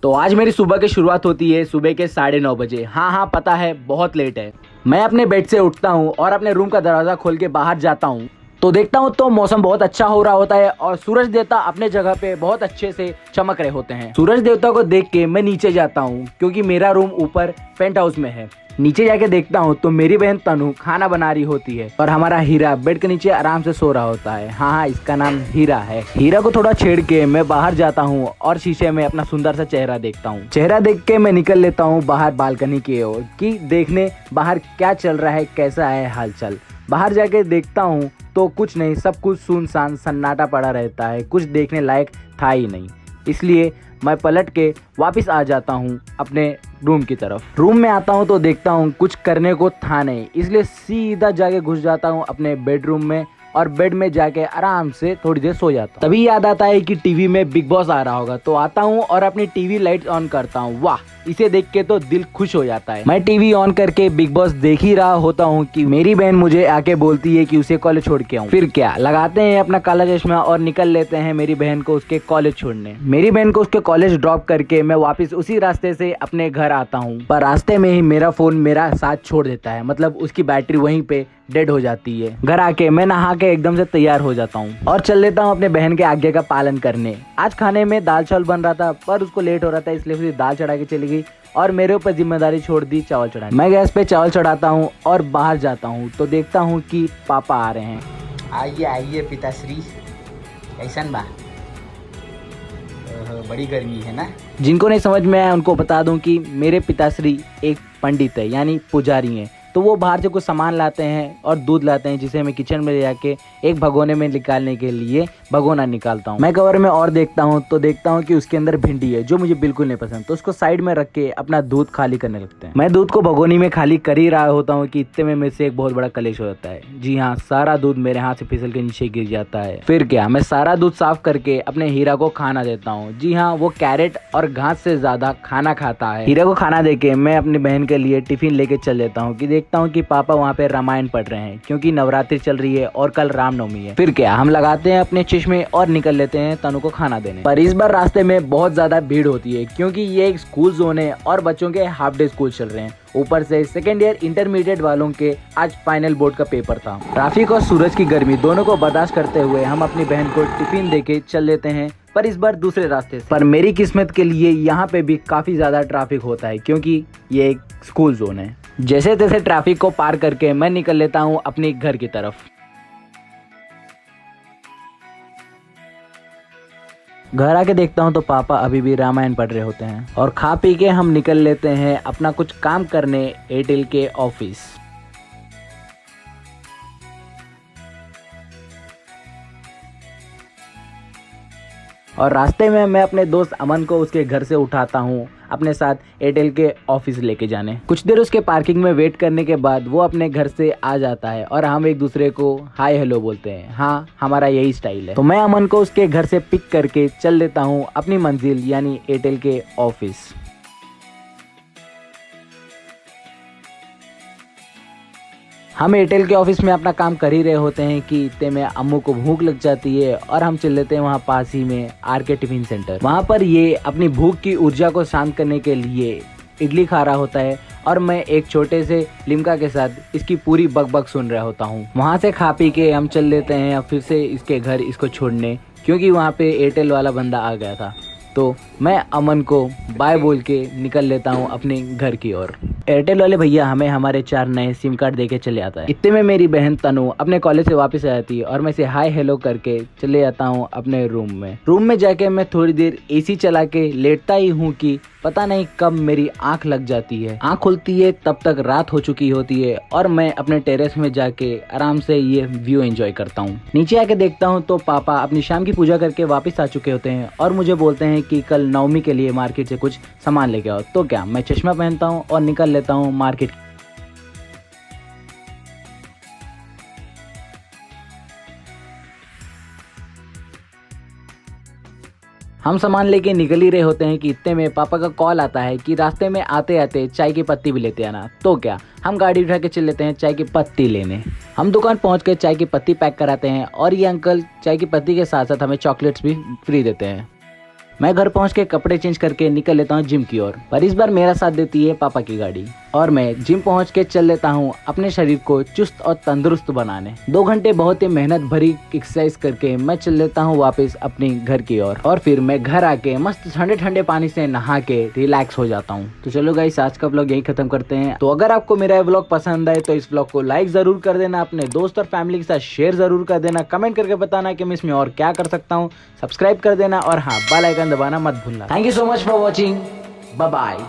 तो आज मेरी सुबह की शुरुआत होती है सुबह के 9:30 बजे। हाँ पता है बहुत लेट है। मैं अपने बेड से उठता हूँ और अपने रूम का दरवाज़ा खोल के बाहर जाता हूँ तो देखता हूँ तो मौसम बहुत अच्छा हो रहा होता है और सूरज देवता अपने जगह पे बहुत अच्छे से चमक रहे होते हैं। सूरज देवता को देख के मैं नीचे जाता हूँ क्योंकि मेरा रूम ऊपर पेंट हाउस में है। नीचे जाके देखता हूँ तो मेरी बहन तनु खाना बना रही होती है और हमारा हीरा बेड के नीचे आराम से सो रहा होता है। हाँ इसका नाम हीरा है। हीरा को थोड़ा छेड़ के मैं बाहर जाता हूँ और शीशे में अपना सुंदर सा चेहरा देखता हूँ। चेहरा देख के मैं निकल लेता हूँ बाहर बालकनी की ओर कि देखने बाहर क्या चल रहा है, कैसा है हालचाल। बाहर जाके देखता हूँ तो कुछ नहीं, सब कुछ सुनसान सन्नाटा पड़ा रहता है, कुछ देखने लायक था ही नहीं। इसलिए मैं पलट के वापस आ जाता हूँ अपने रूम की तरफ। रूम में आता हूँ तो देखता हूँ कुछ करने को था नहीं, इसलिए सीधा जाके घुस जाता हूँ अपने बेडरूम में और बेड में जाके आराम से थोड़ी देर सो जाता हूँ। तभी याद आता है कि टीवी में बिग बॉस आ रहा होगा तो आता हूँ और अपनी टीवी लाइट ऑन करता हूँ। वाह, इसे देख के तो दिल खुश हो जाता है। मैं टीवी ऑन करके बिग बॉस देख ही रहा होता हूँ कि मेरी बहन मुझे आके बोलती है कि उसे कॉलेज छोड़ के आऊँ। फिर क्या, लगाते हैं अपना काला चश्मा और निकल लेते हैं मेरी बहन को उसके कॉलेज छोड़ने। मेरी बहन को उसके कॉलेज ड्रॉप करके मैं वापस उसी रास्ते से अपने घर आता हूँ, पर रास्ते में ही मेरा फोन मेरा साथ छोड़ देता है, मतलब उसकी बैटरी वहीं पे डेड हो जाती है। घर आके मैं नहा के एकदम से तैयार हो जाता हूँ और चल लेता हूँ अपने बहन के आज्ञा का पालन करने। आज खाने में दाल चावल बन रहा था पर उसको लेट हो रहा था इसलिए फिर दाल चढ़ा के चली गई और मेरे ऊपर जिम्मेदारी छोड़ दी चावल चढ़ाने। मैं गैस पे चावल चढ़ाता हूँ और बाहर जाता हूँ तो देखता हूँ कि पापा आ रहे हैं। आइए आइए पिताश्री, कैसन बा? बड़ी गर्मी है ना। जिनको नहीं समझ में आया उनको बता दूं कि मेरे पिताश्री एक पंडित है यानी पुजारी हैं। तो वो बाहर से कुछ सामान लाते हैं और दूध लाते हैं जिसे मैं किचन में ले जाके एक भगोने में निकालने के लिए भगोना निकालता हूँ। मैं कवर में और देखता हूँ तो देखता हूँ कि उसके अंदर भिंडी है जो मुझे बिल्कुल नहीं पसंद, तो उसको साइड में रख के अपना दूध खाली करने लगते हैं। मैं दूध को भगोनी में खाली कर ही रहा होता हूँ कि इतने में मेरे से एक बहुत बड़ा कलेश हो जाता है। जी हाँ, सारा दूध मेरे हाथ से फिसल के नीचे गिर जाता है। फिर क्या, मैं सारा दूध साफ करके अपने हीरा को खाना देता हूँ। जी हाँ, वो कैरेट और घास से ज्यादा खाना खाता है। हीरा को खाना देके मैं अपनी बहन के लिए टिफिन लेके चल देता हूँ कि देखता हूँ कि पापा वहाँ पे रामायण पढ़ रहे हैं क्योंकि नवरात्रि चल रही है और कल रामनवमी है। फिर क्या, हम लगाते हैं अपने चश्मे और निकल लेते हैं तनु को खाना देने। पर इस बार रास्ते में बहुत ज्यादा भीड़ होती है क्योंकि ये एक स्कूल जोन है और बच्चों के हाफ डे स्कूल चल रहे हैं। ऊपर से सेकेंड ईयर इंटरमीडिएट वालों के आज फाइनल बोर्ड का पेपर था। ट्रैफिक और सूरज की गर्मी दोनों को बर्दाश्त करते हुए हम अपनी बहन को टिफिन देके चल लेते हैं, पर इस बार दूसरे रास्ते से। पर मेरी किस्मत के लिए यहाँ पे भी काफी ज्यादा ट्रैफिक होता है क्योंकि ये एक स्कूल जोन है। जैसे तैसे ट्रैफिक को पार करके मैं निकल लेता हूँ अपने घर की तरफ। घर आके देखता हूँ तो पापा अभी भी रामायण पढ़ रहे होते हैं और खा पी के हम निकल लेते हैं अपना कुछ काम करने एयरटेल के ऑफिस। और रास्ते में मैं अपने दोस्त अमन को उसके घर से उठाता हूँ अपने साथ एयरटेल के ऑफिस लेके जाने। कुछ देर उसके पार्किंग में वेट करने के बाद वो अपने घर से आ जाता है और हम एक दूसरे को हाय हेलो बोलते हैं। हाँ, हमारा यही स्टाइल है। तो मैं अमन को उसके घर से पिक करके चल लेता हूँ अपनी मंजिल यानी एयरटेल के ऑफिस। हम एयरटेल के ऑफिस में अपना काम कर ही रहे होते हैं कि इतने में अम्मू को भूख लग जाती है और हम चल लेते हैं वहाँ पास ही में आर.के. Tiffin centre. वहाँ पर ये अपनी भूख की ऊर्जा को शांत करने के लिए इडली खा रहा होता है और मैं एक छोटे से लिम्का के साथ इसकी पूरी बकबक सुन रहा होता हूँ। वहाँ से खा पी के हम चल लेते हैं फिर से इसके घर इसको छोड़ने क्योंकि वहाँ पे एयरटेल वाला बंदा आ गया था। तो मैं अमन को बाय बोल के निकल लेता हूँ अपने घर की ओर। एयरटेल वाले भैया हमें हमारे 4 नए सिम कार्ड देके चले आता है। इतने में मेरी बहन तनु अपने कॉलेज से वापस आ जाती है और मैं इसे हाय हेलो करके चले जाता हूँ अपने रूम में। रूम में जाके मैं थोड़ी देर एसी चला के लेटता ही हूँ कि पता नहीं कब मेरी आंख लग जाती है। आंख खुलती है तब तक रात हो चुकी होती है और मैं अपने टेरेस में जाके आराम से ये व्यू एंजॉय करता हूँ। नीचे आके देखता हूँ तो पापा अपनी शाम की पूजा करके वापस आ चुके होते हैं और मुझे बोलते हैं कि कल नवमी के लिए मार्केट से कुछ सामान लेके आओ। तो क्या, मैं चश्मा पहनता हूँ और निकल लेता हूँ मार्केट। हम सामान लेके निकल ही रहे होते हैं कि इतने में पापा का कॉल आता है कि रास्ते में आते आते चाय की पत्ती भी लेते आना। तो क्या, हम गाड़ी उठा के चल लेते हैं चाय की पत्ती लेने। हम दुकान पहुंच के चाय की पत्ती पैक कराते हैं और ये अंकल चाय की पत्ती के साथ साथ हमें चॉकलेट्स भी फ्री देते हैं। मैं घर पहुंच के कपड़े चेंज करके निकल लेता हूं जिम की ओर, पर इस बार मेरा साथ देती है पापा की गाड़ी और मैं जिम पहुंच के चल लेता हूं अपने शरीर को चुस्त और तंदुरुस्त बनाने। 2 घंटे बहुत ही मेहनत भरी एक्सरसाइज करके मैं चल लेता हूं वापस अपने घर की ओर और फिर मैं घर आके मस्त ठंडे ठंडे पानी से नहा के रिलैक्स हो जाता हूं। तो चलो गाइस, आज का व्लॉग यही खत्म करते हैं। तो अगर आपको मेरा ये व्लॉग पसंद आए तो इस व्लॉग को लाइक जरूर कर देना, अपने दोस्त और फैमिली के साथ शेयर जरूर कर देना, कमेंट करके बताना कि मैं इसमें और क्या कर सकता हूँ, सब्सक्राइब कर देना और हाँ, बेल आइकन दबाना मत भूलना। Thank you so much for watching, bye bye.